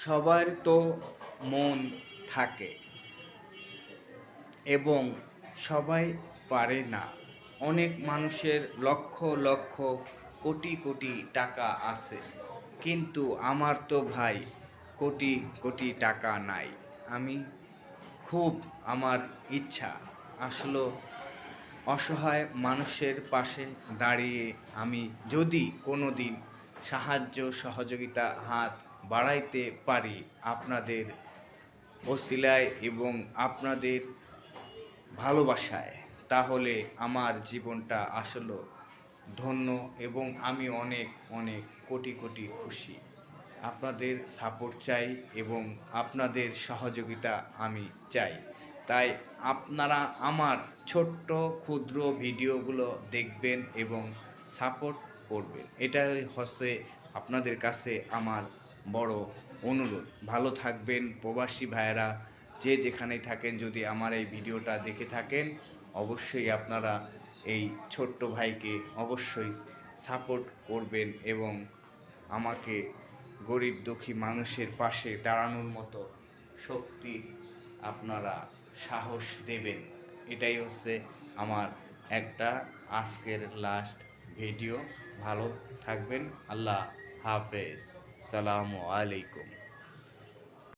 সবার তো মন থাকে এবং সবাই পারে না। অনেক মানুষের লক্ষ লক্ষ কোটি কোটি টাকা আছে, কিন্তু আমার তো ভাই কোটি কোটি টাকা নাই। আমি খুব আমার ইচ্ছা আসলে অসহায় মানুষের পাশে দাঁড়িয়ে আমি যদি কোনো দিন সাহায্য সহযোগিতা হাত বাড়াইতে পারি আপনাদের ওসিলায় এবং আপনাদের ভালোবাসায়, তাহলে আমার জীবনটা আসলে ধন্য এবং আমি অনেক অনেক কোটি কোটি খুশি। আপনাদের সাপোর্ট চাই এবং আপনাদের সহযোগিতা আমি চাই। তাই আপনারা আমার ছোট্ট ক্ষুদ্র ভিডিওগুলো দেখবেন এবং সাপোর্ট করবেন। এটাই হচ্ছে আপনাদের কাছে আমার বড় অনুরোধ। ভালো থাকবেন প্রবাসী ভাইয়েরা, যে যেখানেই থাকেন, যদি আমার এই ভিডিওটা দেখে থাকেন অবশ্যই আপনারা এই ছোট্ট ভাইকে অবশ্যই সাপোর্ট করবেন এবং আমাকে গরিব দুঃখী মানুষের পাশে দাঁড়ানোর মতো শক্তি আপনারা সাহস দেবেন। এটাই হচ্ছে আমার একটা আজকের লাস্ট ভিডিও। ভালো থাকবেন। আল্লাহ হাফেজ। সালামু আলাইকুম।